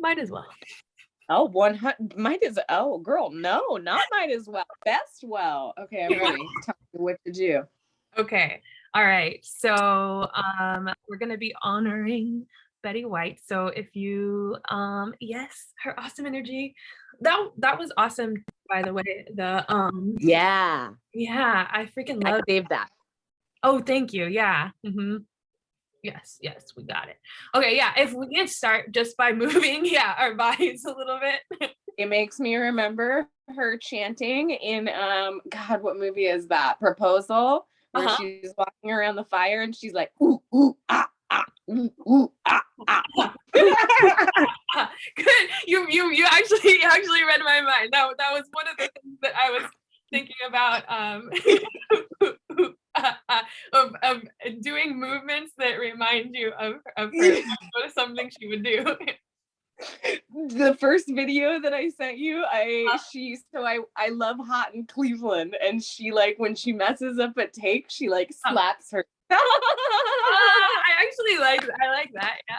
Might as well. Oh, 100. Might as oh, girl, no, not might as well. Best well. Okay, I'm ready. Tell me what to do. Okay. All right. So we're gonna be honoring Betty White. So if you yes, her awesome energy. That was awesome, by the way. The Yeah, yeah, I freaking I love. saved that. Oh, thank you. Yeah. Yes, we got it. Okay, yeah. If we can start just by moving, yeah, our bodies a little bit. It makes me remember her chanting in God, what movie is that? Proposal, where she's walking around the fire and she's like, ooh, ooh, ah, ah, ooh, ooh, ah, ah. Good. You actually read my mind. That was one of the things that I was thinking about of doing movements that remind you of her. What is something she would do? The first video that I sent you, I love Hot in Cleveland, and she like when she messes up a take, she like slaps her. I actually like that. Yeah.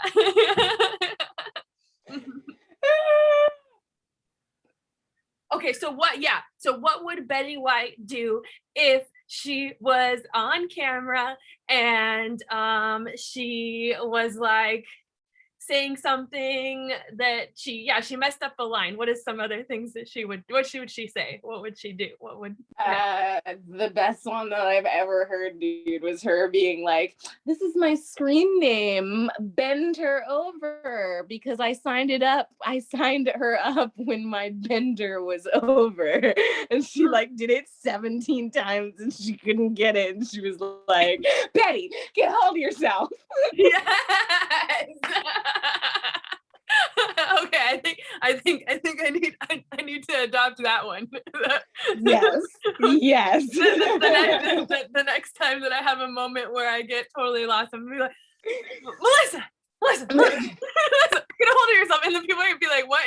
Okay, so what would Betty White do if she was on camera and she was like saying something that she messed up a line? What is some other things that what would she say? What would she do? What would The best one that I've ever heard, dude, was her being like, this is my screen name, bend her over, because I signed her up when my bender was over. And she like did it 17 times and she couldn't get it. And she was like, Betty, get hold of yourself. Yes. Okay, I think I need to adopt that one. Yes. The next time that I have a moment where I get totally lost, I'm gonna be like, Melissa, get a hold of yourself, and then people are gonna be like, what?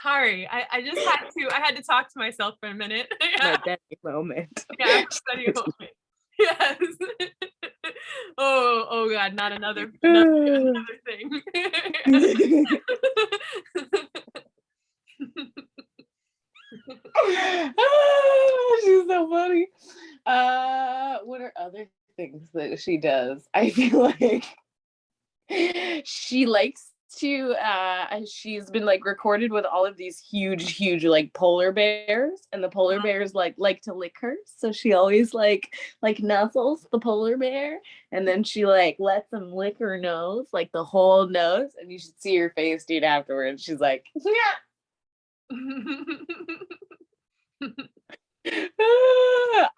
Sorry, I just had to talk to myself for a minute. My Betty moment. Yeah, Betty moment. Yes. Oh God, not another thing. She's so funny. What are other things that she does? I feel like she likes to she's been like recorded with all of these huge like polar bears, and the polar bears like to lick her, so she always like nuzzles the polar bear, and then she like lets him lick her nose, like the whole nose, and you should see her face, dude, afterwards. She's like, yeah.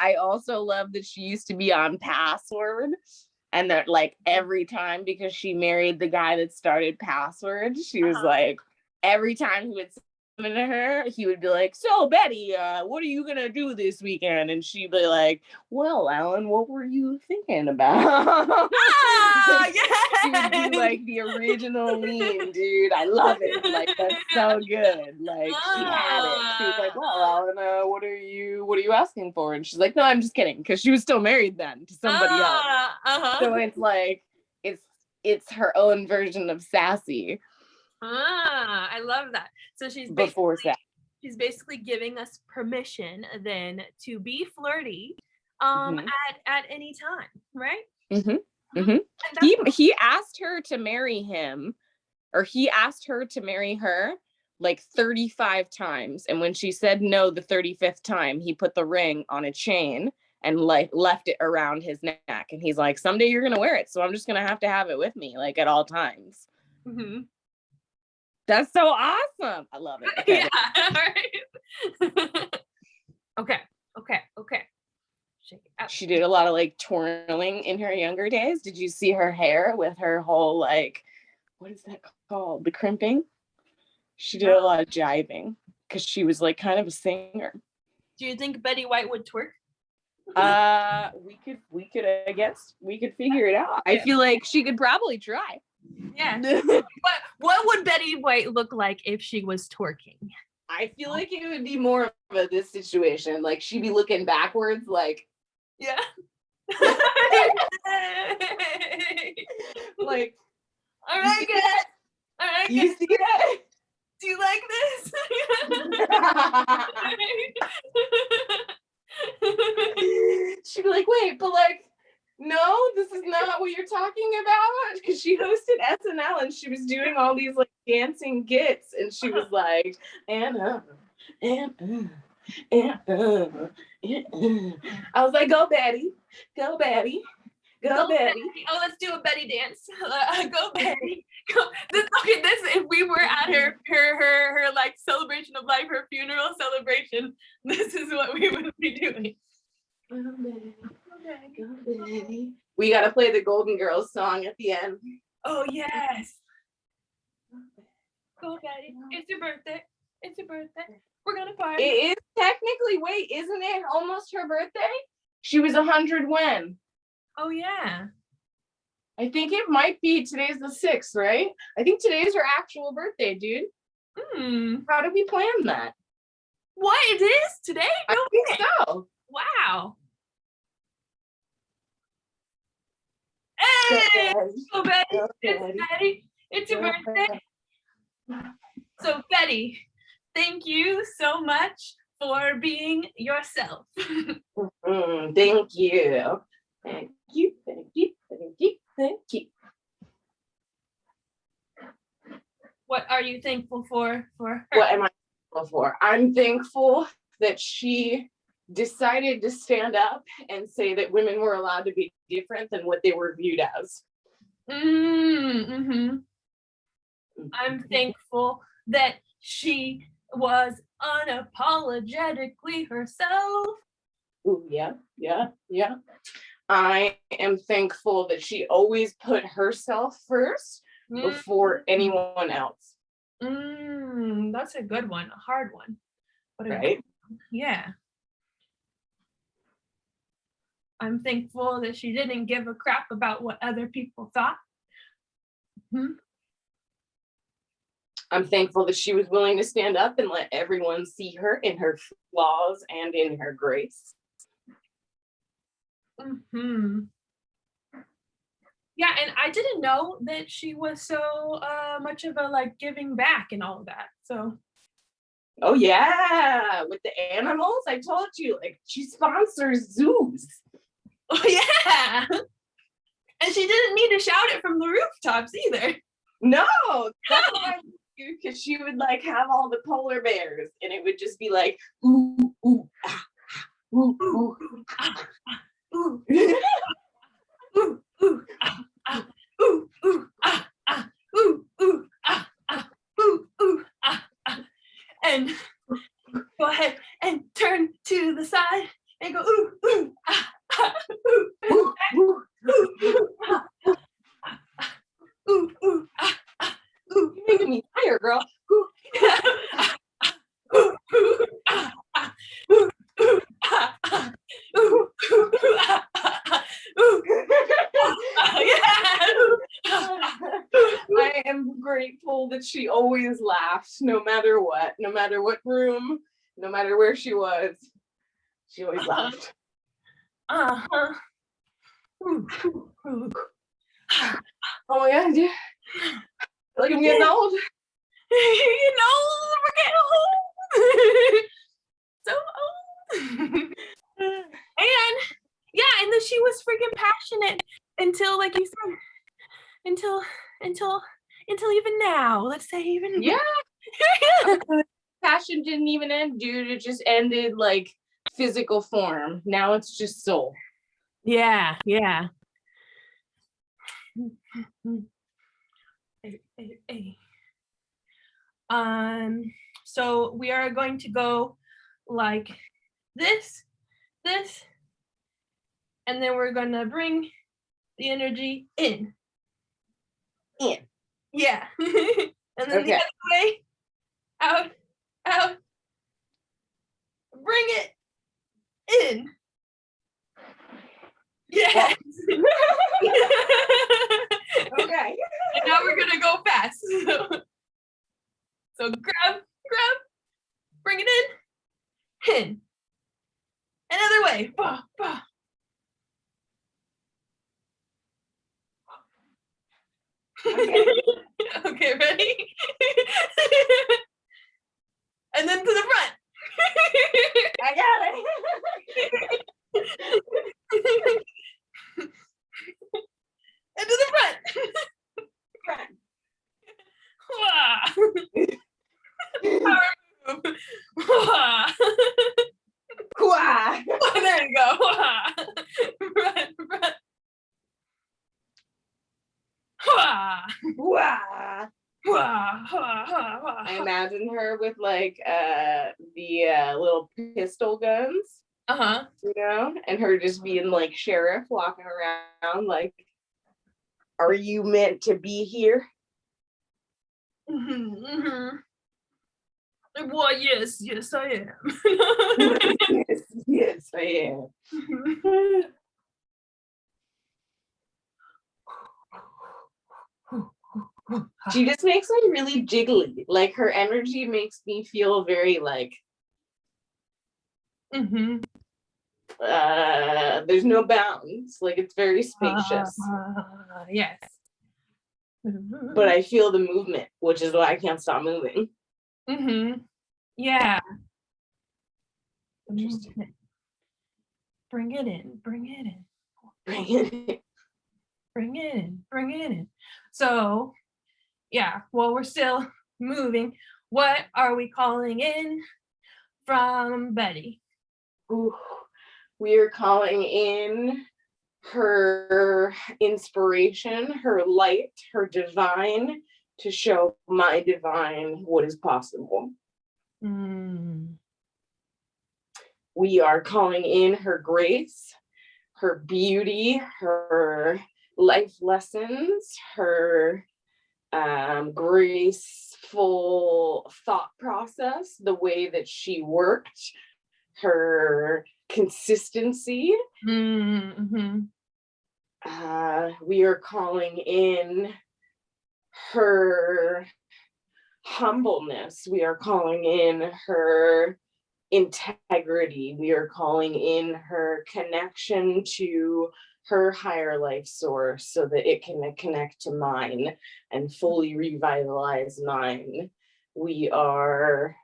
I also love that she used to be on Password, and that like every time, because she married the guy that started Password, she was like, every time he would send to her, he would be like, so Betty, what are you gonna do this weekend? And she'd be like, well, Alan, what were you thinking about? Yes! She would be like the original meme, dude. I love it. Like, that's so good. Like, she had it. She was like, well, Alan, what are you asking for? And she's like, no, I'm just kidding, because she was still married then to somebody else. So it's like it's her own version of sassy. I love that. So she's basically giving us permission then to be flirty at any time, right? He asked her to marry him, or he asked her to marry her like 35 times, and when she said no the 35th time, he put the ring on a chain and like left it around his neck, and he's like, someday you're gonna wear it, so I'm just gonna have to have it with me like at all times. That's so awesome. I love it. Okay. Yeah, right. Okay. She did a lot of like twirling in her younger days. Did you see her hair with her whole like, what is that called? The crimping? She did a lot of jiving because she was like kind of a singer. Do you think Betty White would twerk? We could I guess we could figure it out. I feel like she could probably try. Yeah. What would Betty White look like if she was twerking? I feel like it would be more of this situation. Like she'd be looking backwards, like, yeah. Like, all right, good. You see that? Do you like this? She'd be like, wait, but like, no, this is not what you're talking about. Because she hosted SNL and she was doing all these like dancing gits, and she was like, and and I was like, go Betty, go Betty, go Betty. Oh, let's do a Betty dance. Go Betty. Go. This if we were at her like celebration of life, her funeral celebration, this is what we would be doing. Go Betty, go Betty. We gotta play the Golden Girls song at the end. Oh yes. Go Betty. It's your birthday. It's your birthday. We're gonna party. It is technically, wait, isn't it almost her birthday? She was 100 when? Oh yeah. I think it might be, today's the 6th, right? I think today's her actual birthday, dude. How did we plan that? What, it is today? No I think so. Wow. Hey, go Betty. It's Betty. It's your birthday. So Betty, thank you so much for being yourself. Thank you. Thank you. Thank you. Thank you. Thank you. What are you thankful for her? What am I thankful for? I'm thankful that she decided to stand up and say that women were allowed to be different than what they were viewed as. I'm thankful that she was unapologetically herself. Ooh, yeah. I am thankful that she always put herself first before anyone else. That's a good one, a hard one. But right? Yeah. I'm thankful that she didn't give a crap about what other people thought. I'm thankful that she was willing to stand up and let everyone see her in her flaws and in her grace. Yeah, and I didn't know that she was so much of a like giving back and all of that. So. Oh yeah, with the animals, I told you, like she sponsors zoos. Oh yeah, and she didn't need to shout it from the rooftops either. No, that's what I do, because she would like have all the polar bears, and it would just be like ooh ooh ah, ooh ooh ah, ooh ooh ooh ah, ah, ooh ooh ah, ah, ooh ooh ah, ah, ooh ooh ah, ah, and go ahead and turn to the side and go ooh ooh ah, ah, ooh ooh ooh ooh ah, ah, ah, ooh ooh ah, ah, ooh. You're making me tired, girl. Ooh, ooh, ooh, ah, ah, ooh, ooh, ah, ah, ooh, ooh, ah, ah, ooh, I am grateful that she always laughed, no matter what room, no matter where she was. She always laughed. Uh-huh. Oh my god, dude. Like I'm getting old. You know, we're getting old. So old. And yeah, and then she was freaking passionate until, like you said, until even now. Let's say even yeah. Passion didn't even end, dude. It just ended like physical form. Now it's just soul. Yeah. So we are going to go like this, and then we're gonna bring the energy in. Yeah. And then the other way, out, bring it in. Yeah. Okay. And now we're gonna go fast. So grab, bring it in. Another way. Bah, bah. Okay. Okay, ready? And then to the front. I got it. And to the front. Front. Power move. Wah. There you go. Front, front. Wah. I imagine her with like the little pistol guns, you know, and her just being like sheriff walking around like, are you meant to be here? Well, yes, I am. Yes, I am. She just makes me really jiggly. Like her energy makes me feel very like there's no bounds. Like it's very spacious. Yes. But I feel the movement, which is why I can't stop moving. Yeah. Interesting. Bring it in. Bring it in. Bring it in. So, yeah, well, we're still moving. What are we calling in from Betty? Ooh, we are calling in her inspiration, her light, her divine, to show my divine what is possible. We are calling in her grace, her beauty, her life lessons, her graceful thought process, the way that she worked, her consistency. We are calling in her humbleness. We are calling in her integrity. We are calling in her connection to her higher life source so that it can connect to mine and fully revitalize mine. We are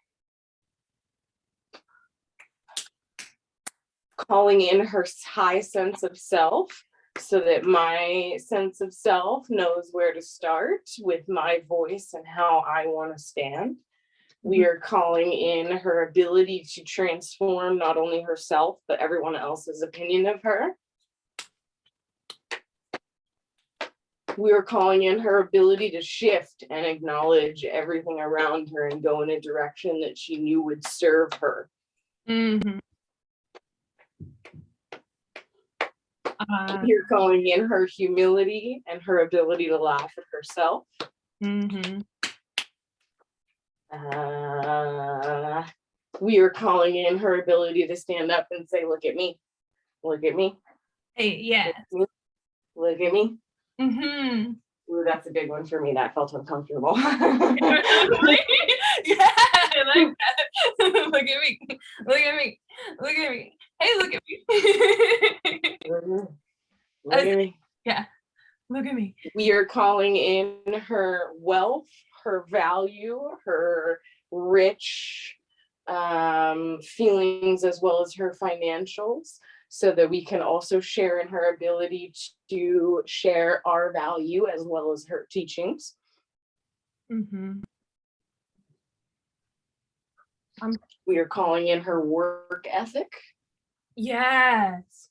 calling in her high sense of self so that my sense of self knows where to start with my voice and how I want to stand. We are calling in her ability to transform not only herself, but everyone else's opinion of her. We are calling in her ability to shift and acknowledge everything around her and go in a direction that she knew would serve her. You're calling in her humility and her ability to laugh at herself. We are calling in her ability to stand up and say, look at me. Look at me. Hey, yeah. Look at me. Ooh, that's a big one for me. That felt uncomfortable. Yeah, I like that. Look at me. Look at me. Look at me. Hey, look at me. Look at me. Yeah. Look at me. We are calling in her wealth, her value, her rich feelings, as well as her financials, so that we can also share in her ability to share our value as well as her teachings. We are calling in her work ethic. Yes.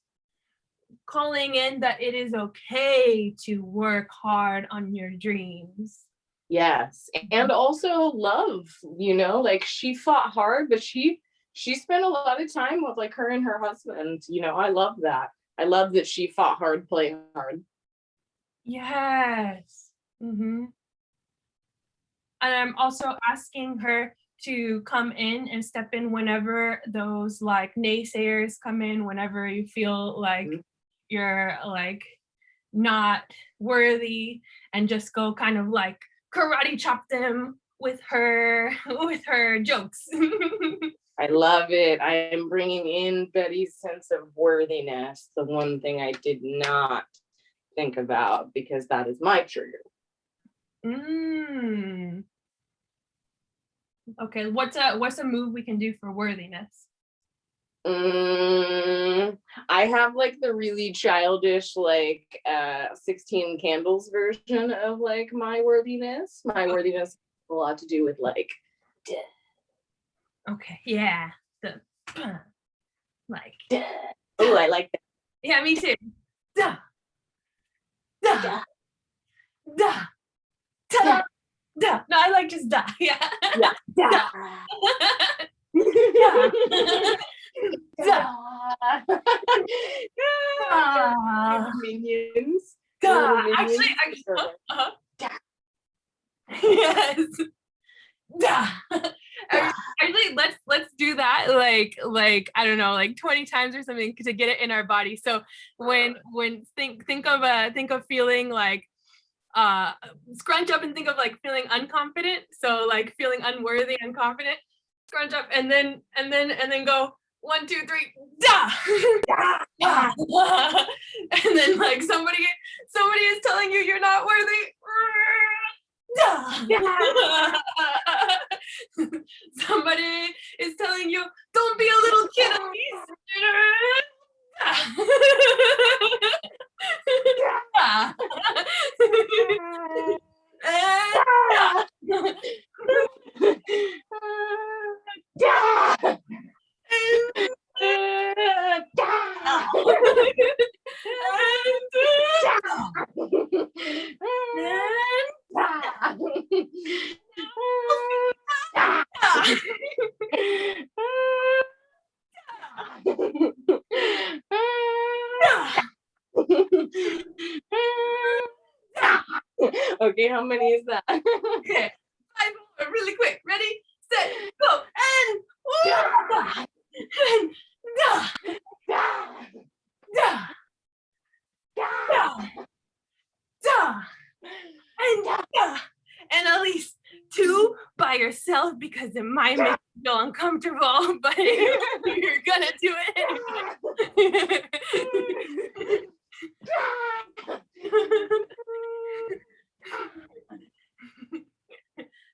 Calling in that it is okay to work hard on your dreams. Yes. And also love, you know, like she fought hard, but she spent a lot of time with like her and her husband. You know, I love that. I love that she fought hard, played hard. Yes. And I'm also asking her to come in and step in whenever those like naysayers come in, whenever you feel like you're like not worthy, and just go kind of like karate chop them with her jokes. I love it. I am bringing in Betty's sense of worthiness, the one thing I did not think about, because that is my trigger. Okay, what's a move we can do for worthiness? I have like the really childish, like 16 candles version of like my worthiness. My worthiness has a lot to do with like Okay, yeah. The like oh, I like that. yeah, me too. Duh, duh, duh, ta-da, duh. No, I like just duh. Yeah. Yeah. Duh. Duh. Minions. Duh. Minions. Uh-huh. Yes. Duh. Actually, let's do that like I don't know, like 20 times or something to get it in our body. So when think of feeling like scrunch up and think of like feeling unconfident. So like feeling unworthy, unconfident. Scrunch up and then go 1, 2, 3, duh. And then like somebody is telling you you're not worthy. Somebody is telling you, don't be a little kid, Elyse. Okay, how many is that? Okay, 5 more, really quick. Ready, set, go, and and Elyse, 2 by yourself because it might make you feel uncomfortable, but you're gonna do it.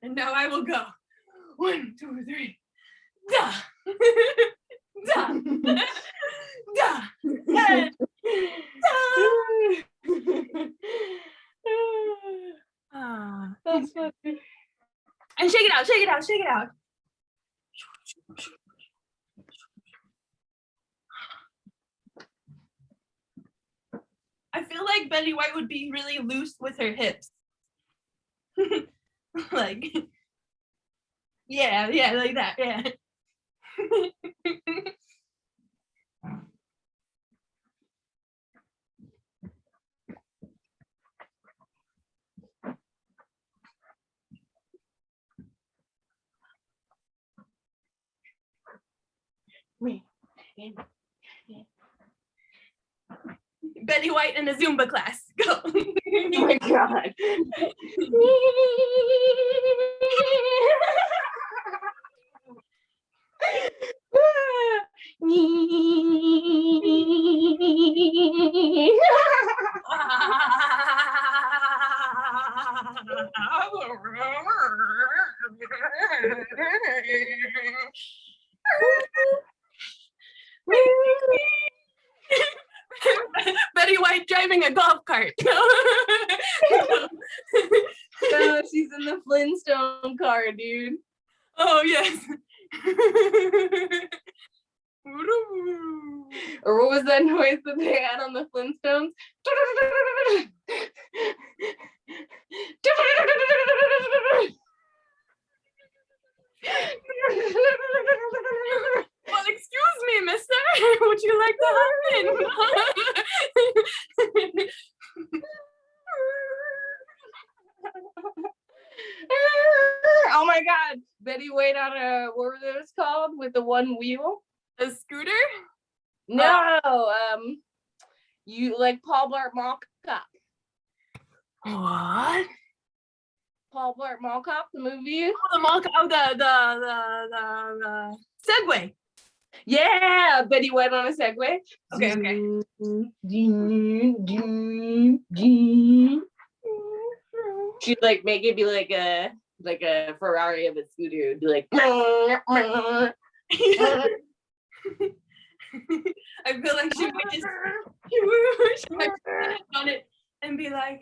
And now I will go. 1, 2, 3. Duh. Duh. Duh. And That's funny. and shake it out, shake it out, shake it out. I feel like Betty White would be really loose with her hips. Like, yeah, like that, yeah. Betty White in a Zumba class. Go. Oh my god. Betty White driving a golf cart. No, she's in the Flintstone car, dude. Oh yes. Or what was that noise that they had on the Flintstones? Well, excuse me, mister. Would you like to hop in? Oh my god. Betty White on a, what were those called? With the one wheel? A scooter? No, you like Paul Blart Mall Cop. What? Paul Blart Mall Cop, the movie? The Segway. Yeah, Betty White on a Segway. Okay. She'd like make it be like a like a Ferrari of a scooter. It would be like, I feel like she might just she might just on it and be like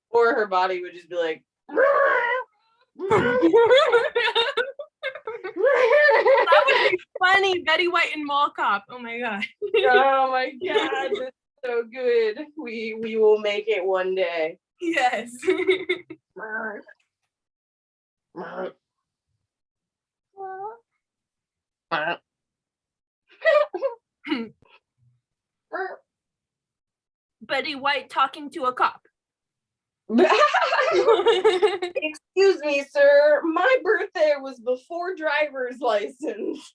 or her body would just be like that would be funny. Betty White and Mall Cop. Oh my god. oh my god, that's so good. We will make it one day. Yes. Betty White talking to a cop. Excuse me, sir. My birthday was before driver's license.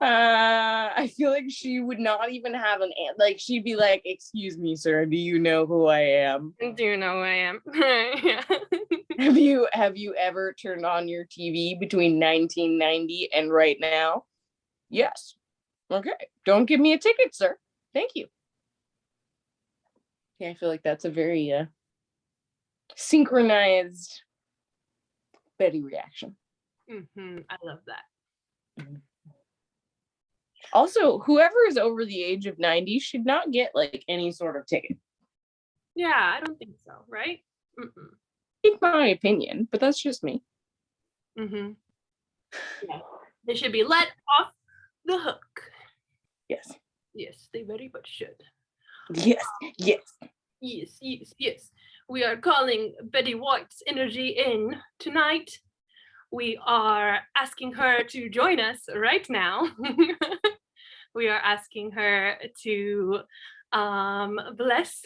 I feel like she would not even have like she'd be like, excuse me, sir, do you know who I am? Do you know who I am? Yeah. Have you ever turned on your TV between 1990 and right now? Yes. Okay. Don't give me a ticket, sir. Thank you. Yeah, I feel like that's a very synchronized Betty reaction. I love that. Also, whoever is over the age of 90 should not get like any sort of ticket. Yeah, I don't think so, right? In my opinion, but that's just me. Yeah. They should be let off the hook. Yes. Yes, they very much should. Yes. Yes. Yes, yes, yes. We are calling Betty White's energy in tonight. We are asking her to join us right now. We are asking her to bless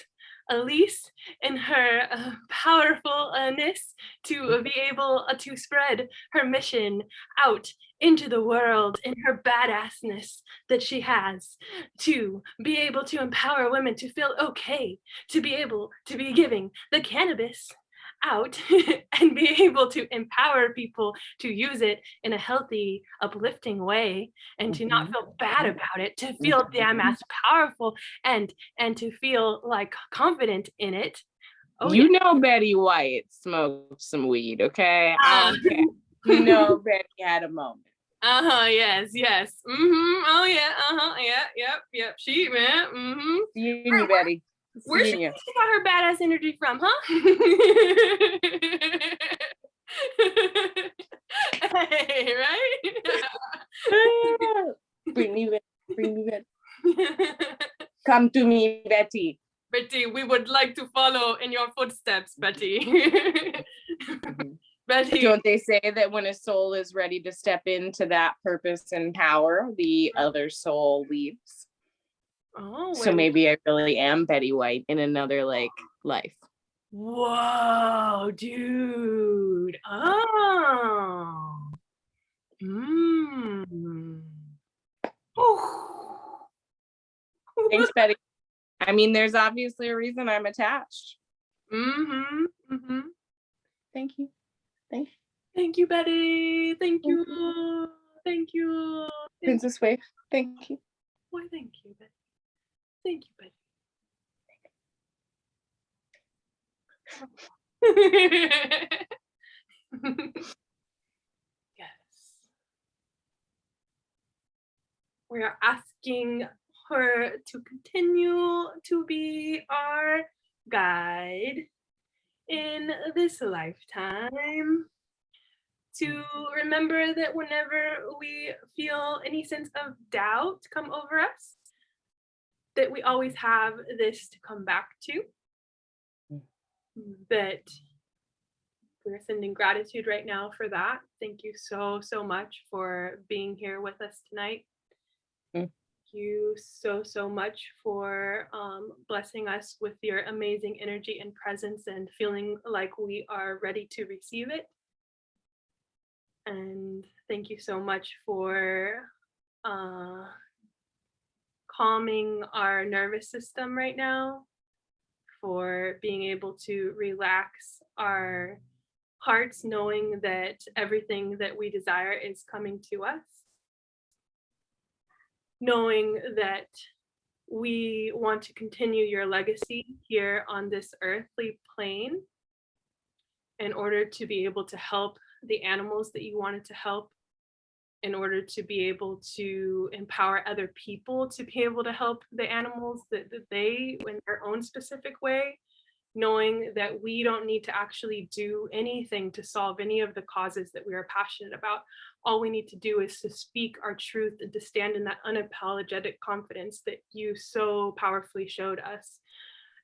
Elyse in her powerfulness to be able to spread her mission out into the world in her badassness that she has, to be able to empower women to feel okay, to be able to be giving the cannabis out and be able to empower people to use it in a healthy, uplifting way, and to not feel bad about it, to feel damn ass powerful and to feel like confident in it. Oh, you know Betty White smoked some weed, okay? I don't care. You know Betty had a moment. Yes, yes. Oh yeah, yep. She, man, Seeing you, Betty. Where she got her badass energy from, huh? Hey, right? Bring me Betty. Come to me, Betty. Betty, we would like to follow in your footsteps, Betty. Betty. Don't they say that when a soul is ready to step into that purpose and power, the other soul leaves? Oh, so maybe I really am Betty White in another like life. Whoa, dude. Oh. Thanks, Betty. I mean, there's obviously a reason I'm attached. Thank you. Thank you, Betty. Thank you. Thank you. Princess Wave. Thank you. Why, thank you, Betty. Thank you, Betty. Yes. We are asking her to continue to be our guide in this lifetime. To remember that whenever we feel any sense of doubt come over us, that we always have this to come back to. That we're sending gratitude right now for that. Thank you so much for being here with us tonight. Thank you so much for blessing us with your amazing energy and presence and feeling like we are ready to receive it. And thank you so much for calming our nervous system right now, for being able to relax our hearts, knowing that everything that we desire is coming to us, knowing that we want to continue your legacy here on this earthly plane in order to be able to help the animals that you wanted to help, in order to be able to empower other people to be able to help the animals that they in their own specific way, knowing that we don't need to actually do anything to solve any of the causes that we are passionate about. All we need to do is to speak our truth and to stand in that unapologetic confidence that you so powerfully showed us,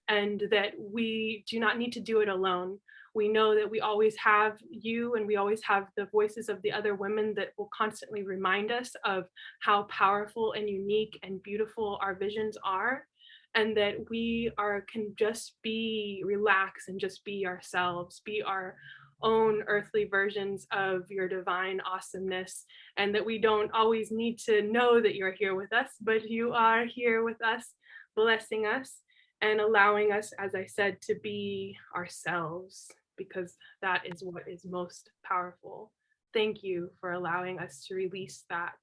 and that we do not need to do it alone. We know that we always have you and we always have the voices of the other women that will constantly remind us of how powerful and unique and beautiful our visions are, and that we are can just be relaxed and just be ourselves, be our own earthly versions of your divine awesomeness, and that we don't always need to know that you're here with us, but you are here with us, blessing us and allowing us, as I said, to be ourselves, because that is what is most powerful. Thank you for allowing us to release that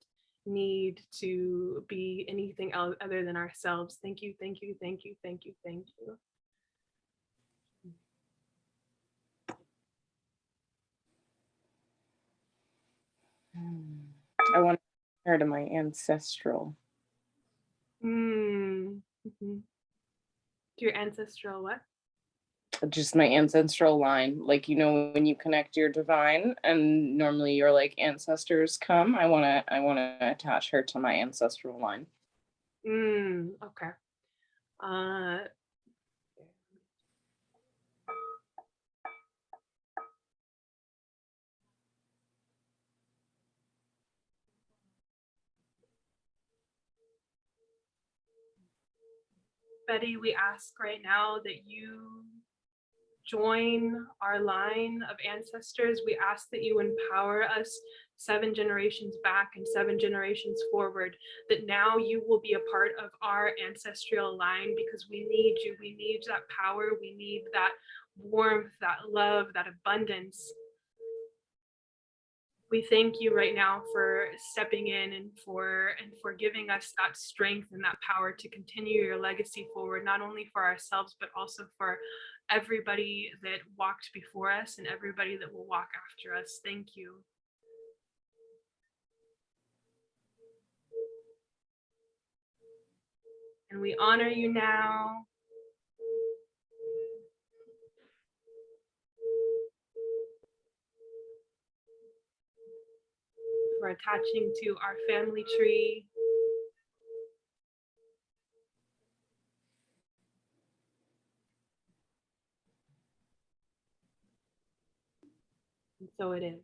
need to be anything else other than ourselves. Thank you, thank you, thank you, thank you, thank you. I want to her to my ancestral. Mm-hmm. Your ancestral what? Just my ancestral line. Like, you know, when you connect your divine and normally your like ancestors come, I wanna attach her to my ancestral line. Okay. Uh, Betty, we ask right now that you join our line of ancestors. We ask that you empower us 7 generations back and 7 generations forward, that now you will be a part of our ancestral line, because we need you. We need that power. We need that warmth, that love, that abundance. We thank you right now for stepping in and for giving us that strength and that power to continue your legacy forward, not only for ourselves but also for everybody that walked before us and everybody that will walk after us. Thank you. And we honor you now. For attaching to our family tree. And so it is.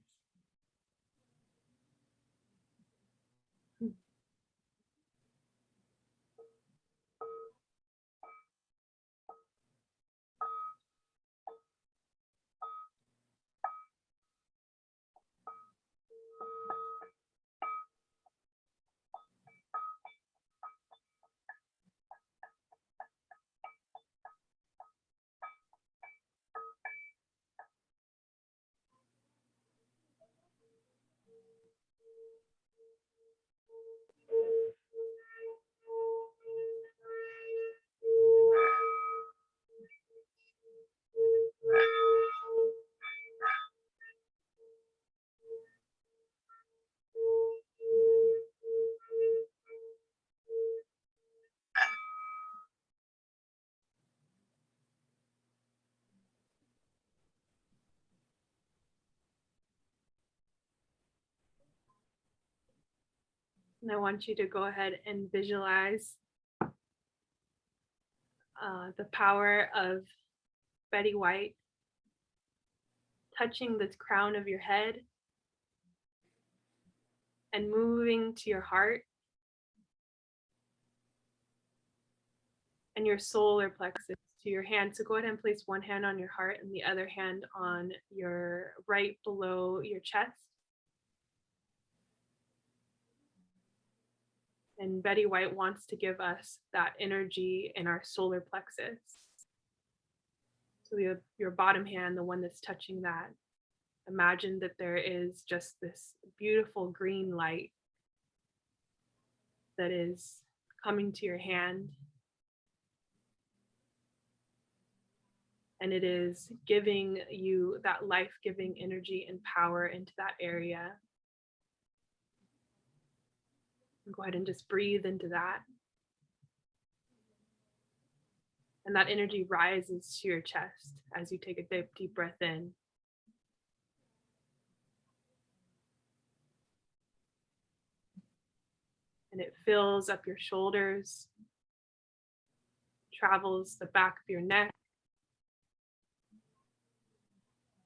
And I want you to go ahead and visualize the power of Betty White touching the crown of your head and moving to your heart and your solar plexus, to your hand. So go ahead and place one hand on your heart and the other hand on your right below your chest. And Betty White wants to give us that energy in our solar plexus. So your bottom hand, the one that's touching that, imagine that there is just this beautiful green light that is coming to your hand, and it is giving you that life-giving energy and power into that area. Go ahead and just breathe into that. And that energy rises to your chest as you take a deep, deep breath in. And it fills up your shoulders, travels the back of your neck,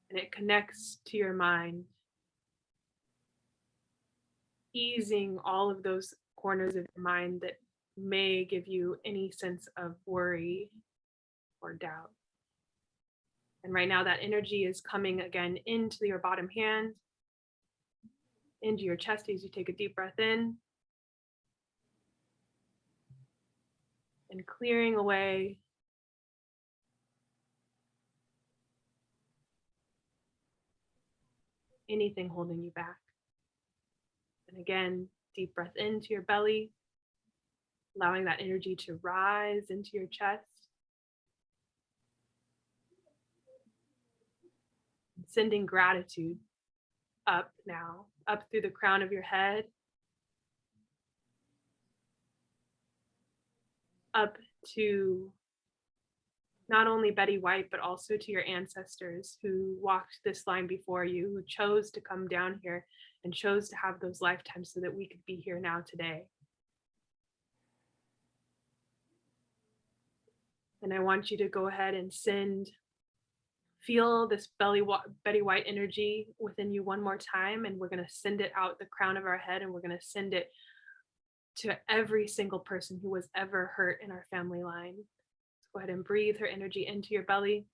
and it connects to your mind, easing all of those corners of your mind that may give you any sense of worry or doubt. And right now, that energy is coming again into your bottom hand, into your chest as you take a deep breath in, and clearing away anything holding you back. And again, deep breath into your belly, allowing that energy to rise into your chest. Sending gratitude up now, up through the crown of your head, up to not only Betty White, but also to your ancestors who walked this line before you, who chose to come down here and chose to have those lifetimes so that we could be here now today. And I want you to go ahead and feel this Betty White energy within you one more time. And we're going to send it out the crown of our head, and we're going to send it to every single person who was ever hurt in our family line. So go ahead and breathe her energy into your belly.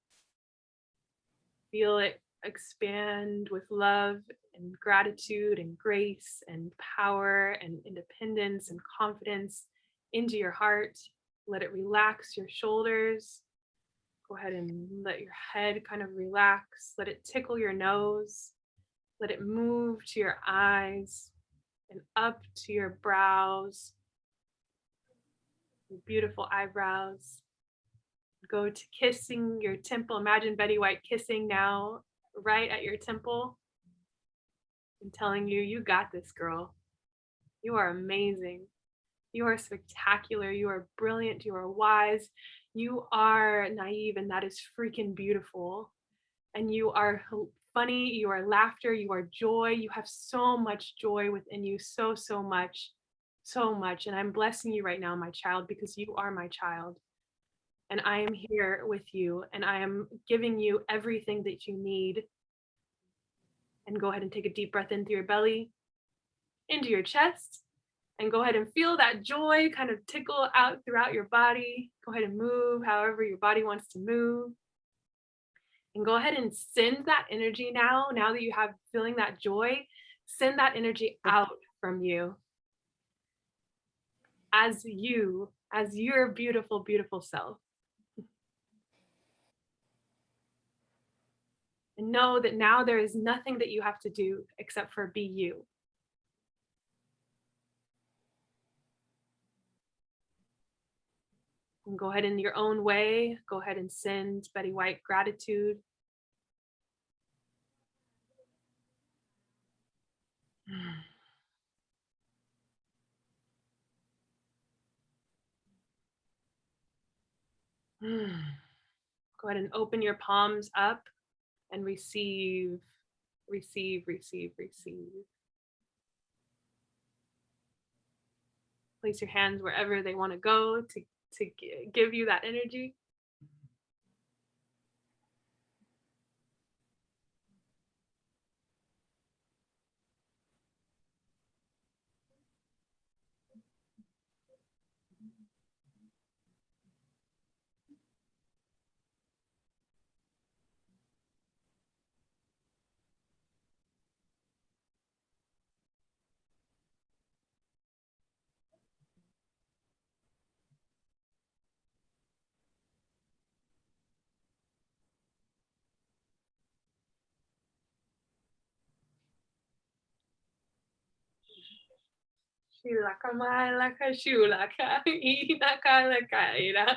Feel it expand with love and gratitude and grace and power and independence and confidence into your heart. Let it relax your shoulders. Go ahead and let your head kind of relax. Let it tickle your nose. Let it move to your eyes and up to your brows, your beautiful eyebrows. Go to kissing your temple. Imagine Betty White kissing now right at your temple and telling you, you got this, girl. You are amazing. You are spectacular. You are brilliant. You are wise. You are naive, and that is freaking beautiful. And you are funny. You are laughter. You are joy. You have so much joy within you. So, so much. So much. And I'm blessing you right now, my child, because you are my child. And I am here with you, and I am giving you everything that you need. And go ahead and take a deep breath in through your belly, into your chest, and go ahead and feel that joy kind of tickle out throughout your body. Go ahead and move however your body wants to move. And go ahead and send that energy now that you have feeling that joy, send that energy out from you as your beautiful, beautiful self. And know that now there is nothing that you have to do except for be you. And go ahead in your own way, go ahead and send Betty White gratitude. Go ahead and open your palms up and receive, receive, receive, receive. Place your hands wherever they want to go to give you that energy. Shilaka malaka shulaka inaka laka ira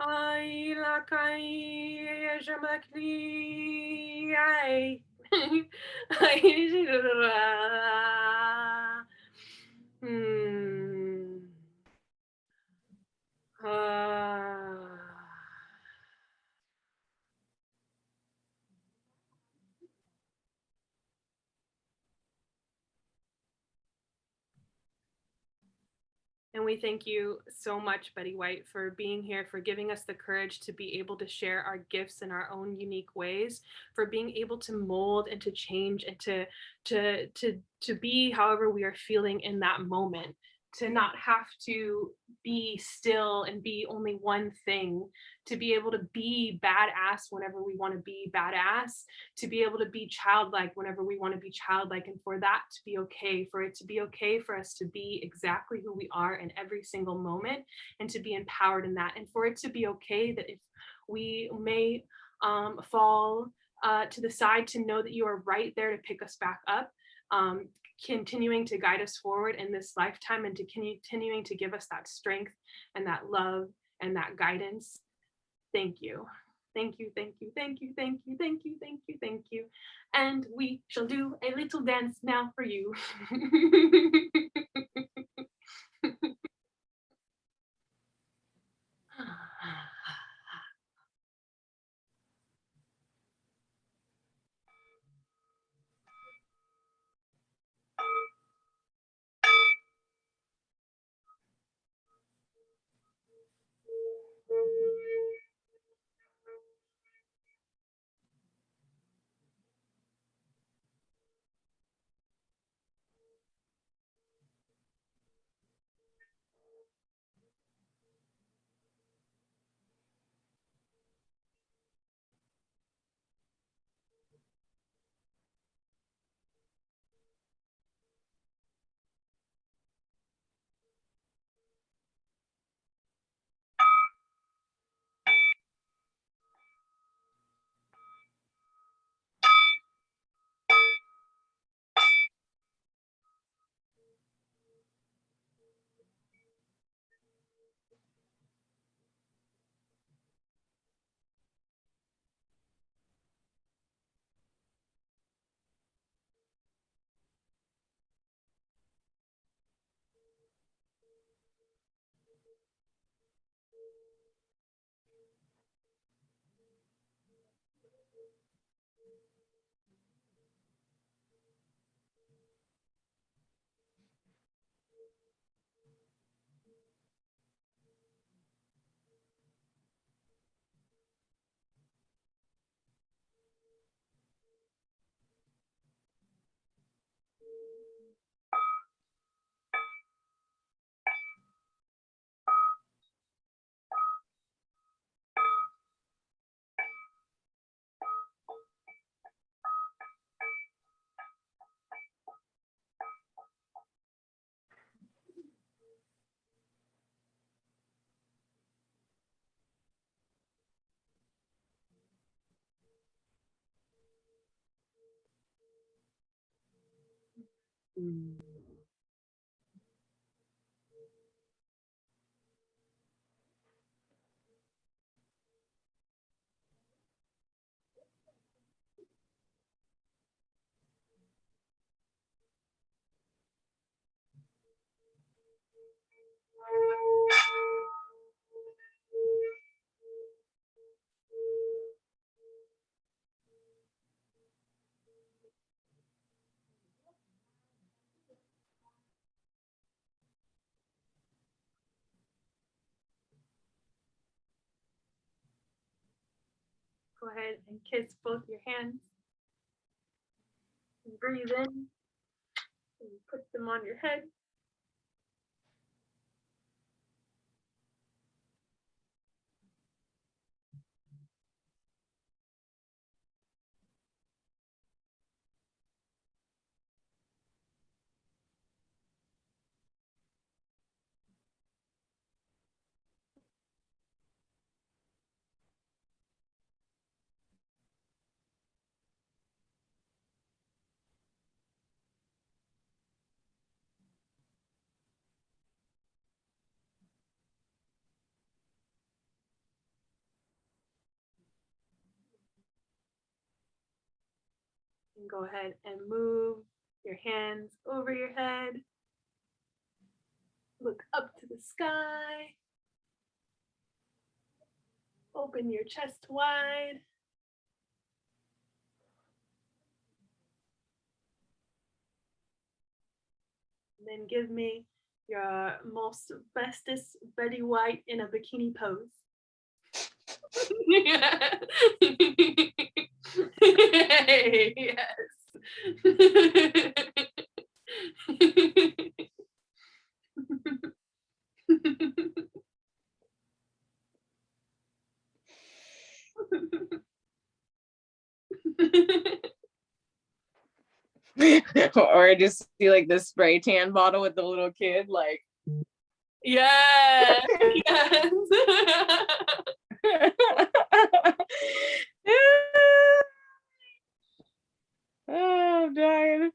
Ai, la kai, jamakli, ai. Ai, Hmm. Ah. And we thank you so much, Betty White, for being here, for giving us the courage to be able to share our gifts in our own unique ways, for being able to mold and to change and to be however we are feeling in that moment, to not have to be still and be only one thing, to be able to be badass whenever we want to be badass, to be able to be childlike whenever we want to be childlike, and for that to be okay, for it to be okay for us to be exactly who we are in every single moment and to be empowered in that, and for it to be okay that if we may fall to the side, to know that you are right there to pick us back up, um, continuing to guide us forward in this lifetime and to continuing to give us that strength and that love and that guidance. Thank you. Thank you, thank you, thank you, thank you, thank you, thank you, thank you. And we shall do a little dance now for you. Go ahead and kiss both your hands. Breathe in And put them on your head. And go ahead and move your hands over your head. Look up to the sky. Open your chest wide. And then give me your most bestest Betty White in a bikini pose. Yes. Or just see like the spray tan bottle with the little kid, like. Yes. Yes. Oh, I'm dying.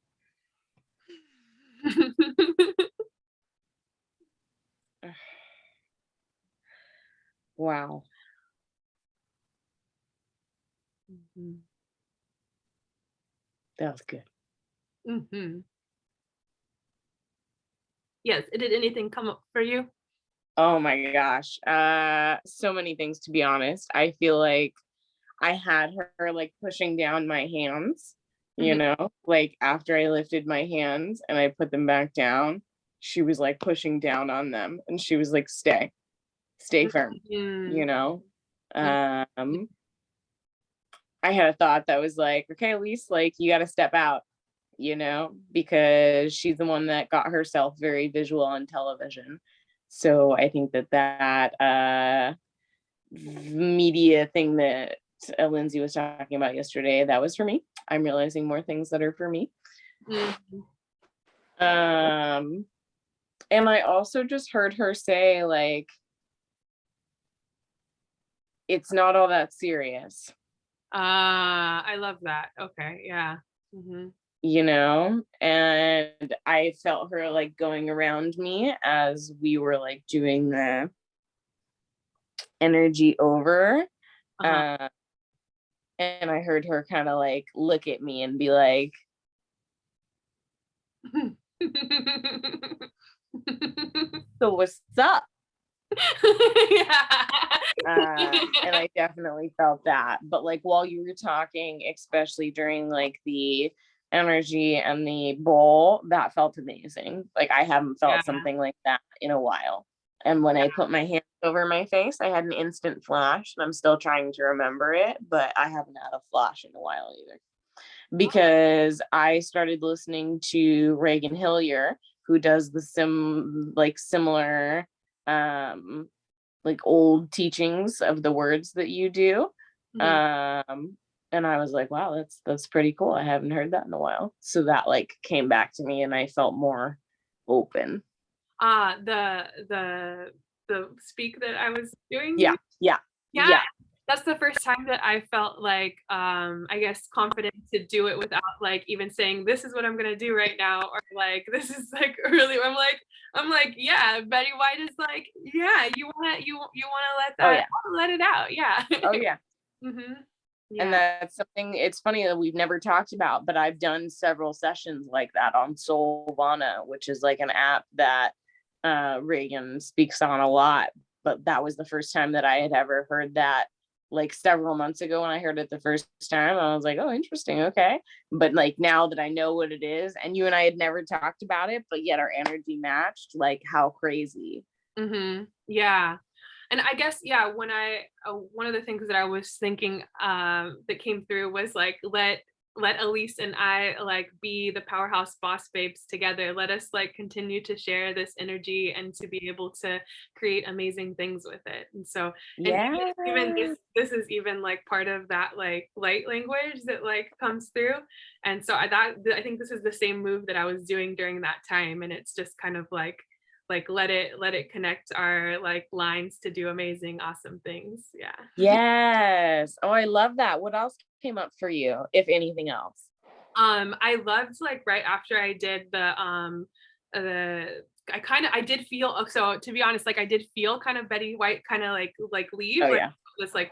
Wow. Mhm. That was good. Mhm. Yes. Did anything come up for you? Oh my gosh. So many things, to be honest. I feel like I had her like pushing down my hands, Mhm. like after I lifted my hands and I put them back down, she was like pushing down on them and she was like, stay firm, you Mhm. know. Mhm. Um, I had a thought that was like, okay, Elyse, like you gotta step out, because she's the one that got herself very visual on television. So I think that media thing that Lindsay was talking about yesterday, that was for me. I'm realizing more things that are for me. Mhm. Um, and I also just heard her say, like, it's not all that serious, Ah, I love that. Okay. Yeah. Mhm. and I felt her like going around me as we were like doing the energy over. Uh-huh. Uh, and I heard her kind of like look at me and be like, so what's up? Yeah. And I definitely felt that. But like while you were talking, especially during like the energy and the bowl, that felt amazing. Like I haven't Yeah. felt something like that in a while. And when I put my hand over my face, I had an instant flash, and I'm still trying to remember it, but I haven't had a flash in a while either. Because I started listening to Reagan Hillier, who does the similar like old teachings of the words that you do. Mhm. And I was like, wow, that's pretty cool. I haven't heard that in a while. So that like came back to me and I felt more open. The speak that I was doing. Yeah, yeah, Yeah, yeah. that's the first time that I felt like, I guess confident to do it without like even saying, "This is what I'm gonna do right now," or like, "This is like really." I'm like, yeah. Betty White is like, yeah. You wanna let Oh that yeah. let it out. Yeah. Oh yeah. Mhm. And Yeah. that's something, it's funny that we've never talked about, but I've done several sessions like that on Solvana, which is like an app that Reagan speaks on a lot. But that was the first time that I had ever heard that, like several months ago when I heard it the first time. I was like, oh, interesting. Okay. But like now that I know what it is, and you and I had never talked about it, but yet our energy matched, like how crazy. Yeah. And I guess, yeah, when one of the things that I was thinking that came through was like, let Elise and I like be the powerhouse boss babes together. Let us like continue to share this energy and to be able to create amazing things with it. And so, and Yeah. even this is even like part of that like light language that like comes through. And so I think this is the same move that I was doing during that time. And it's just kind of like let it connect our like lines to do amazing, awesome things. Yeah. Yes. Oh, I love that. What else came up for you, if anything else? I loved like right after I did the I did feel so to be honest, like I did feel kind of Betty White kind of like leave, Oh like yeah. was like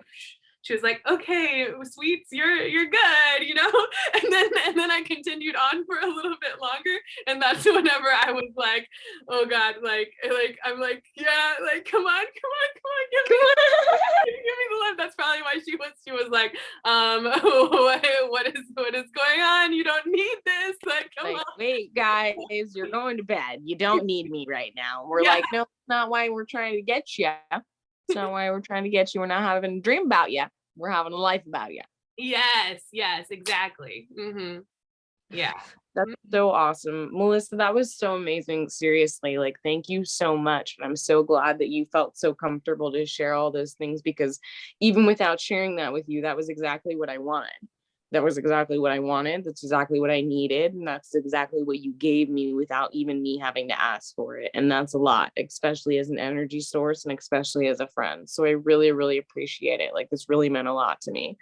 she was like, okay, sweets, you're good, you know? And then I continued on for a little bit longer. And that's whenever I was like, oh God, like I'm like, yeah, like come on, Come on. give me the love. That's probably why she was like, what is going on? You don't need this. Like, come Like, on. wait, guys, you're going to bed. You don't need me right now. We're Yeah. like, no, it's not why we're trying to get you. It's not why we're trying to get you. We're not having a dream about you. We're having a life about you. Yes, exactly. Yeah. That's so awesome. Melissa, that was so amazing. Seriously, like, thank you so much. And I'm so glad that you felt so comfortable to share all those things because even without sharing that with you, that was exactly what I wanted. That was exactly what I wanted. That's exactly what I needed. And that's exactly what you gave me without even me having to ask for it. And that's a lot, especially as an energy source and especially as a friend. So I really, really appreciate it. Like, this really meant a lot to me.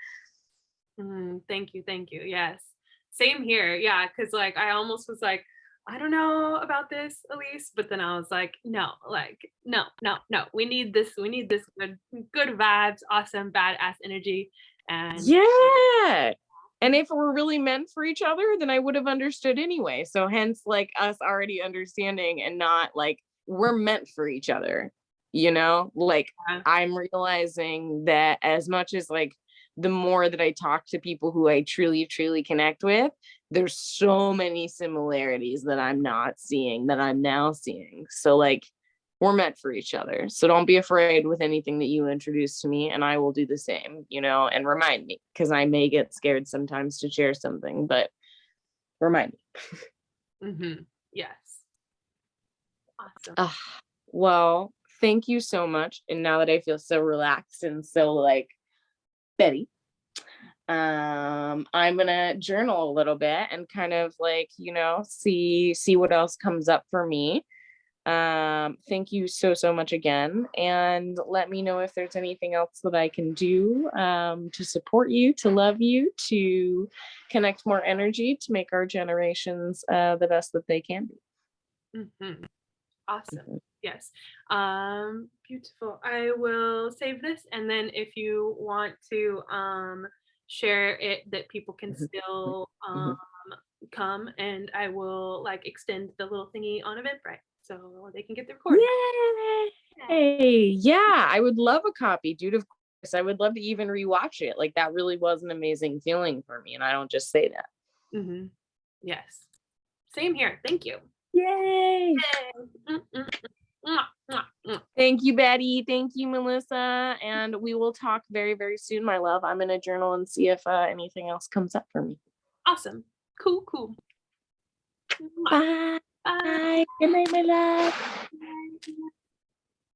Thank you, thank you. Yes. Same here. Yeah, because like I almost was like, I don't know about this, Elise, but then I was like, no, like, no. We need this good vibes, awesome, badass energy. And Yeah. And if we're really meant for each other, then I would have understood anyway. So hence like us already understanding and not like we're meant for each other, like yeah. I'm realizing that as much as like the more that I talk to people who I truly, truly connect with, there's so many similarities that I'm not seeing that I'm now seeing. So like we're meant for each other. So don't be afraid with anything that you introduce to me, and I will do the same, and remind me because I may get scared sometimes to share something, but remind me. Yes. Awesome. Well, thank you so much. And now that I feel so relaxed and so like Betty, I'm gonna journal a little bit and kind of like, see what else comes up for me. Thank you so much again, and let me know if there's anything else that I can do to support you, to love you, to connect more energy, to make our generations the best that they can be. Awesome. Mhm. Yes. Beautiful. I will save this, and then if you want to share it that people can Mhm. still Mhm. come, and I will like extend the little thingy on Eventbrite so they can get the recording. Yeah. Yay! Yeah, I would love a copy, dude. Of course, I would love to even rewatch it. Like that really was an amazing feeling for me, and I don't just say that. Mm-hmm. Yes. Same here. Thank you. Yay! Yay. Mwah, mwah, mwah. Thank you, Betty. Thank you, Melissa. And we will talk very, very soon, my love. I'm going to journal and see if anything else comes up for me. Awesome. Cool. Mwah. Bye. Bye. Bye. Good night, my love. Bye.